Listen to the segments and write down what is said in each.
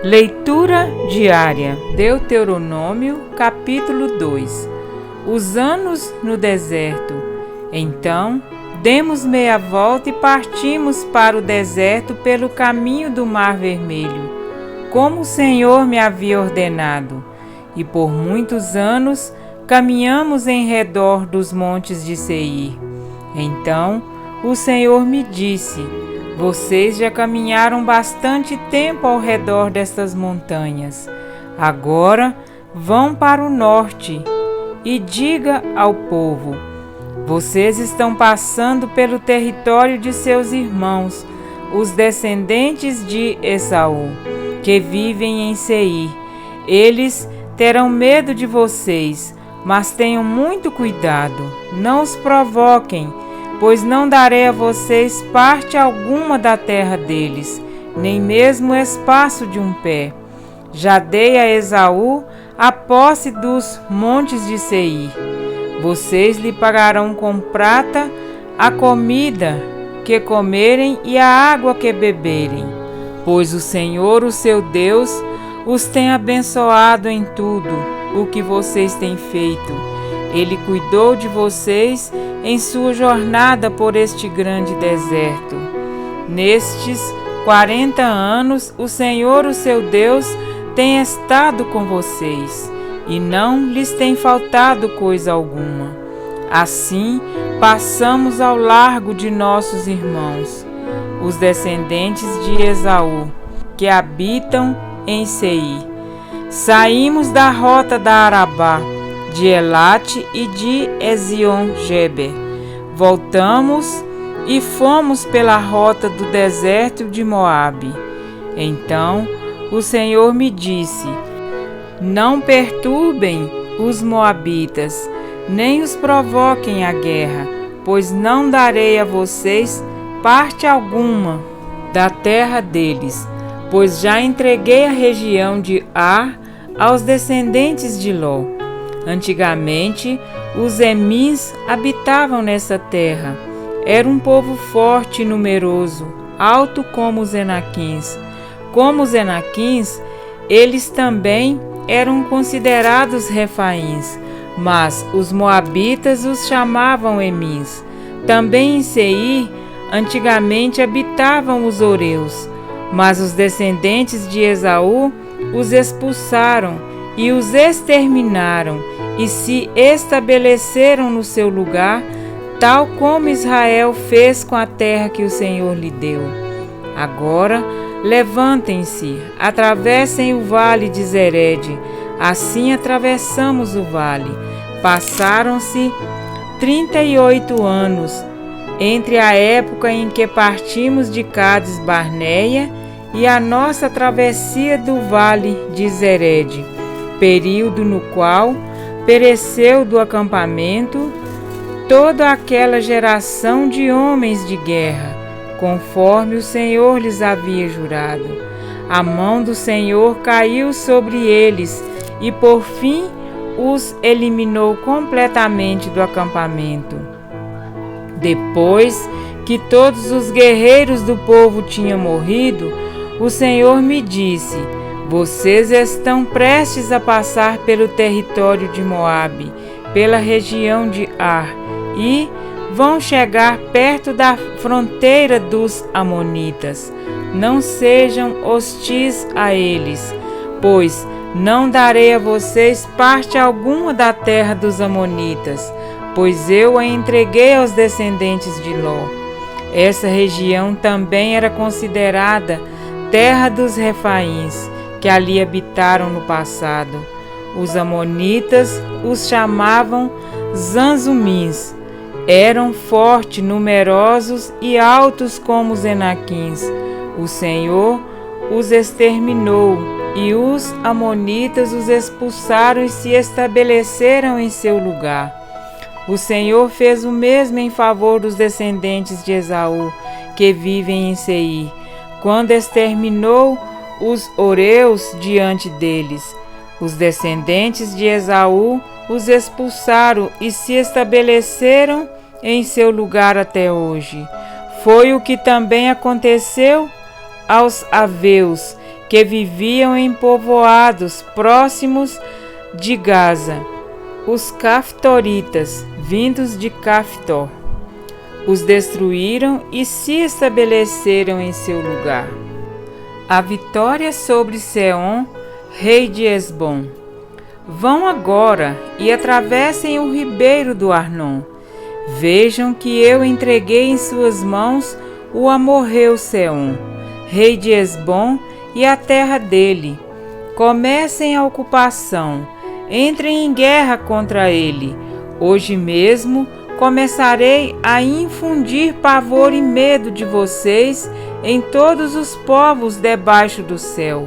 Leitura diária. Deuteronômio, capítulo 2. Os anos no deserto. Então, demos meia volta e partimos para o deserto pelo caminho do Mar Vermelho, como o Senhor me havia ordenado. E por muitos anos caminhamos em redor dos montes de Seir. Então, o Senhor me disse: vocês já caminharam bastante tempo ao redor destas montanhas. Agora vão para o norte e diga ao povo: vocês estão passando pelo território de seus irmãos, os descendentes de Esaú, que vivem em Seir. Eles terão medo de vocês, mas tenham muito cuidado. Não os provoquem, pois não darei a vocês parte alguma da terra deles, nem mesmo o espaço de um pé. Já dei a Esaú a posse dos montes de Seir. Vocês lhe pagarão com prata a comida que comerem e a água que beberem, pois o Senhor, o seu Deus, os tem abençoado em tudo o que vocês têm feito. Ele cuidou de vocês em sua jornada por este grande deserto. Nestes 40 anos, o Senhor, o seu Deus, tem estado com vocês, e não lhes tem faltado coisa alguma. Assim, passamos ao largo de nossos irmãos, os descendentes de Esaú, que habitam em Seir. Saímos da rota da Arabá, de Elate e de Ezion-Geber. Voltamos e fomos pela rota do deserto de Moabe. Então o Senhor me disse: não perturbem os moabitas, nem os provoquem à guerra, pois não darei a vocês parte alguma da terra deles, pois já entreguei a região de Ar aos descendentes de Ló. Antigamente, os Emins habitavam nessa terra. Era um povo forte e numeroso, alto como os Enaquins. Como os Enaquins, eles também eram considerados Refaíns, mas os moabitas os chamavam Emins. Também em Seir, antigamente habitavam os Oreus, mas os descendentes de Esaú os expulsaram e os exterminaram, e se estabeleceram no seu lugar, tal como Israel fez com a terra que o Senhor lhe deu. Agora, levantem-se, atravessem o vale de Zered. Assim atravessamos o vale. Passaram-se 38 anos, entre a época em que partimos de Cades Barneia e a nossa travessia do vale de Zered, período no qual pereceu do acampamento toda aquela geração de homens de guerra, conforme o Senhor lhes havia jurado. A mão do Senhor caiu sobre eles e por fim os eliminou completamente do acampamento. Depois que todos os guerreiros do povo tinham morrido, o Senhor me disse: vocês estão prestes a passar pelo território de Moabe, pela região de Ar, e vão chegar perto da fronteira dos amonitas. Não sejam hostis a eles, pois não darei a vocês parte alguma da terra dos amonitas, pois eu a entreguei aos descendentes de Ló. Essa região também era considerada terra dos Refaíns, que ali habitaram no passado. Os amonitas os chamavam Zanzumins. Eram fortes, numerosos e altos como os Enaquins. O Senhor os exterminou, e os amonitas os expulsaram e se estabeleceram em seu lugar. O Senhor fez o mesmo em favor dos descendentes de Esaú, que vivem em Seir, quando exterminou os Oreus diante deles. Os descendentes de Esaú os expulsaram e se estabeleceram em seu lugar até hoje. Foi o que também aconteceu aos aveus, que viviam em povoados próximos de Gaza, os Caftoritas, vindos de Caftor. Os destruíram e se estabeleceram em seu lugar. A vitória sobre Sehon, rei de Hesbom. Vão agora e atravessem o ribeiro do Arnon. Vejam que eu entreguei em suas mãos o amorreu Sehon, rei de Hesbom, e a terra dele. Comecem a ocupação, entrem em guerra contra ele. Hoje mesmo começarei a infundir pavor e medo de vocês em todos os povos debaixo do céu.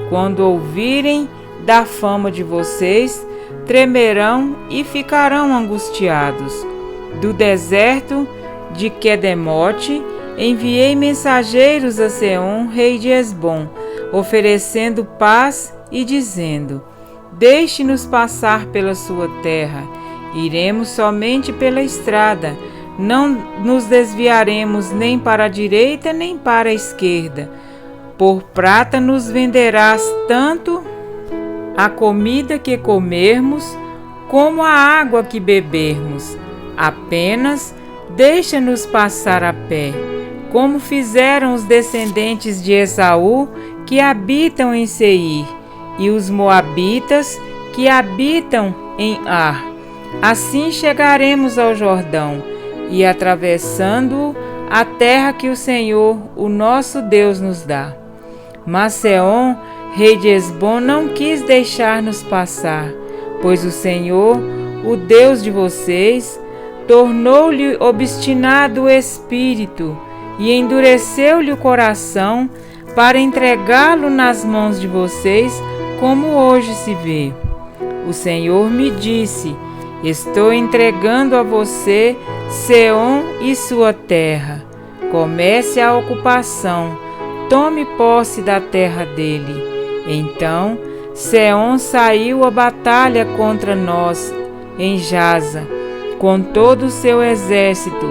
Quando ouvirem da fama de vocês, tremerão e ficarão angustiados. Do deserto de Quedemote, enviei mensageiros a Sehon, rei de Hesbom, oferecendo paz e dizendo: deixe-nos passar pela sua terra. Iremos somente pela estrada, não nos desviaremos nem para a direita nem para a esquerda. Por prata nos venderás tanto a comida que comermos, como a água que bebermos. Apenas deixa-nos passar a pé, como fizeram os descendentes de Esaú que habitam em Seir, e os moabitas que habitam em Ar. Assim chegaremos ao Jordão, e atravessando-o, a terra que o Senhor, o nosso Deus, nos dá. Mas Sehon, rei de Hesbom, não quis deixar-nos passar, pois o Senhor, o Deus de vocês, tornou-lhe obstinado o espírito e endureceu-lhe o coração para entregá-lo nas mãos de vocês, como hoje se vê. O Senhor me disse: estou entregando a você Sehon e sua terra. Comece a ocupação, tome posse da terra dele. Então Sehon saiu à batalha contra nós em Jaza, com todo o seu exército,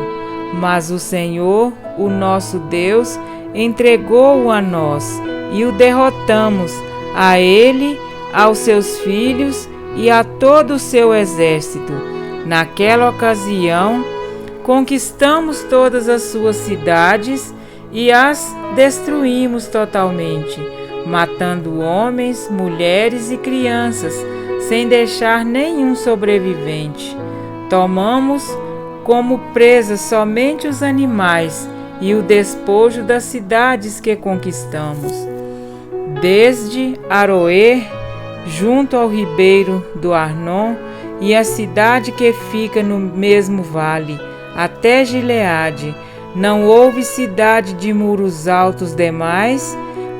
mas o Senhor, o nosso Deus, entregou-o a nós, e o derrotamos, a ele, aos seus filhos e a todo o seu exército. Naquela ocasião, conquistamos todas as suas cidades e as destruímos totalmente, matando homens, mulheres e crianças, sem deixar nenhum sobrevivente. Tomamos como presa somente os animais e o despojo das cidades que conquistamos. Desde Aroer, junto ao ribeiro do Arnon, e a cidade que fica no mesmo vale, até Gileade, não houve cidade de muros altos demais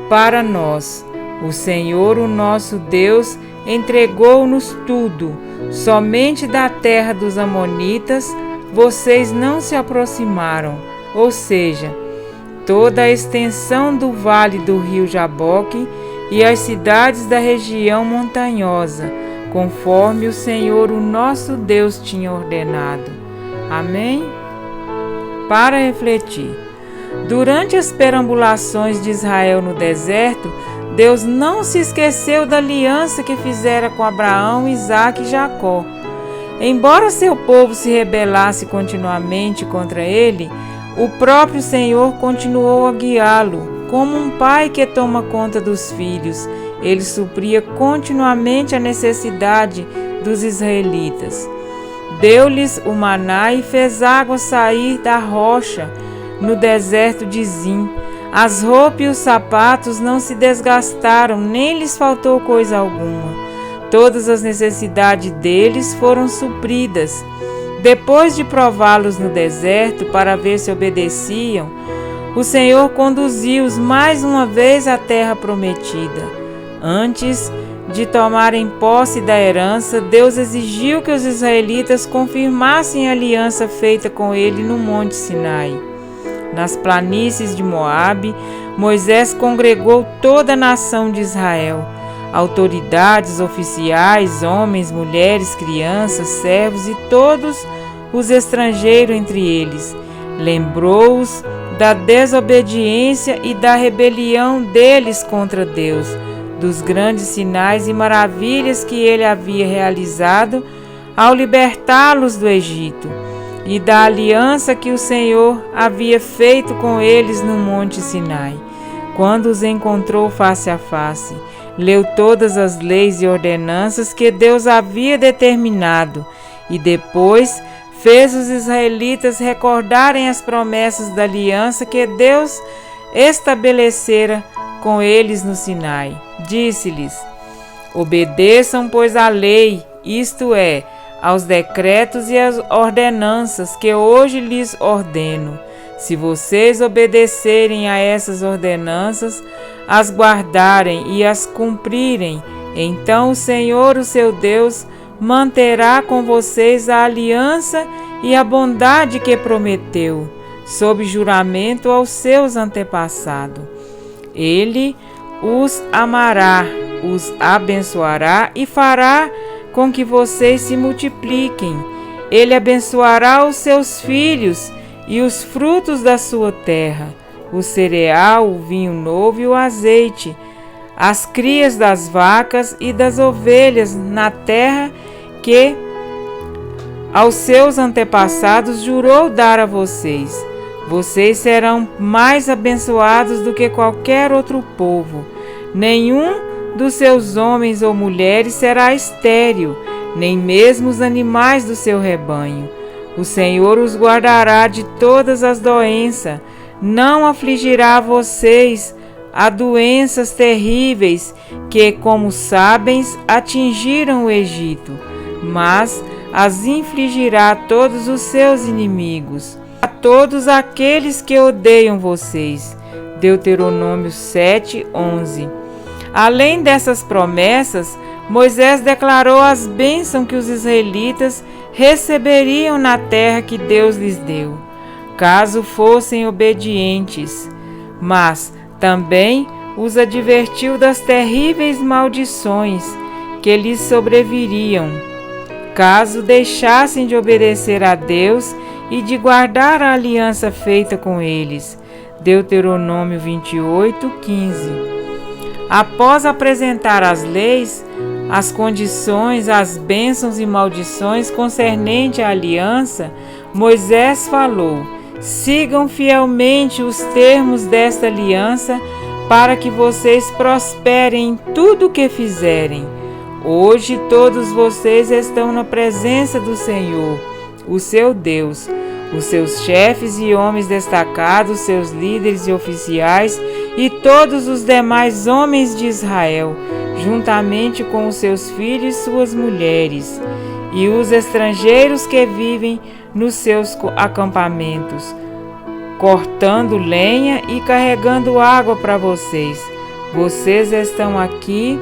para nós. O Senhor, o nosso Deus, entregou-nos tudo. Somente da terra dos Amonitas vocês não se aproximaram, ou seja, toda a extensão do vale do rio Jaboque e as cidades da região montanhosa, conforme o Senhor, o nosso Deus, tinha ordenado. Amém? Para refletir. Durante as perambulações de Israel no deserto, Deus não se esqueceu da aliança que fizera com Abraão, Isaque e Jacó. Embora seu povo se rebelasse continuamente contra ele, o próprio Senhor continuou a guiá-lo. Como um pai que toma conta dos filhos, ele supria continuamente a necessidade dos israelitas. Deu-lhes o maná e fez água sair da rocha no deserto de Zim. As roupas e os sapatos não se desgastaram, nem lhes faltou coisa alguma. Todas as necessidades deles foram supridas. Depois de prová-los no deserto para ver se obedeciam, o Senhor conduziu-os mais uma vez à terra prometida. Antes de tomarem posse da herança, Deus exigiu que os israelitas confirmassem a aliança feita com ele no Monte Sinai. Nas planícies de Moabe, Moisés congregou toda a nação de Israel, autoridades, oficiais, homens, mulheres, crianças, servos e todos os estrangeiros entre eles. Lembrou-os da desobediência e da rebelião deles contra Deus, dos grandes sinais e maravilhas que ele havia realizado ao libertá-los do Egito, e da aliança que o Senhor havia feito com eles no Monte Sinai, quando os encontrou face a face. Leu todas as leis e ordenanças que Deus havia determinado, e depois fez os israelitas recordarem as promessas da aliança que Deus estabelecera com eles no Sinai. Disse-lhes: obedeçam, pois, a lei, isto é, aos decretos e às ordenanças que hoje lhes ordeno. Se vocês obedecerem a essas ordenanças, as guardarem e as cumprirem, então o Senhor, o seu Deus, manterá com vocês a aliança e a bondade que prometeu, sob juramento aos seus antepassados. Ele os amará, os abençoará e fará com que vocês se multipliquem. Ele abençoará os seus filhos e os frutos da sua terra, o cereal, o vinho novo e o azeite, as crias das vacas e das ovelhas na terra que aos seus antepassados jurou dar a vocês. Vocês serão mais abençoados do que qualquer outro povo. Nenhum dos seus homens ou mulheres será estéril, nem mesmo os animais do seu rebanho. O Senhor os guardará de todas as doenças, não afligirá vocês a doenças terríveis que, como sabem, atingiram o Egito, mas as infligirá a todos os seus inimigos, a todos aqueles que odeiam vocês. Deuteronômio 7:11. Além dessas promessas, Moisés declarou as bênçãos que os israelitas receberiam na terra que Deus lhes deu, caso fossem obedientes, mas também os advertiu das terríveis maldições que lhes sobreviriam, caso deixassem de obedecer a Deus e de guardar a aliança feita com eles. Deuteronômio 28:15. Após apresentar as leis, as condições, as bênçãos e maldições concernentes à aliança, Moisés falou: sigam fielmente os termos desta aliança para que vocês prosperem em tudo o que fizerem. Hoje todos vocês estão na presença do Senhor, o seu Deus. Os seus chefes e homens destacados, seus líderes e oficiais e todos os demais homens de Israel, juntamente com os seus filhos e suas mulheres, e os estrangeiros que vivem nos seus acampamentos, cortando lenha e carregando água para vocês. Vocês estão aqui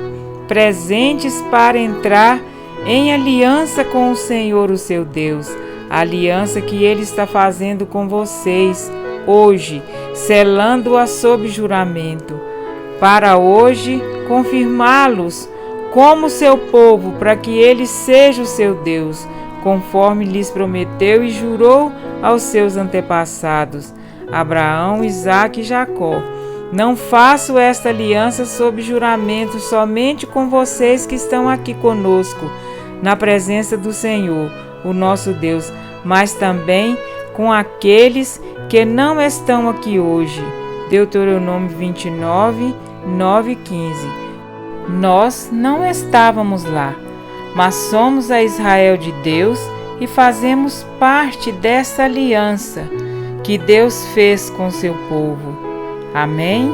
presentes para entrar em aliança com o Senhor, o seu Deus, a aliança que Ele está fazendo com vocês hoje, selando-a sob juramento, para hoje confirmá-los como seu povo, para que Ele seja o seu Deus, conforme lhes prometeu e jurou aos seus antepassados, Abraão, Isaque e Jacó. Não faço esta aliança sob juramento somente com vocês que estão aqui conosco, na presença do Senhor, o nosso Deus, mas também com aqueles que não estão aqui hoje. Deuteronômio 29, 9 e 15. Nós não estávamos lá, mas somos a Israel de Deus e fazemos parte dessa aliança que Deus fez com seu povo. Amém?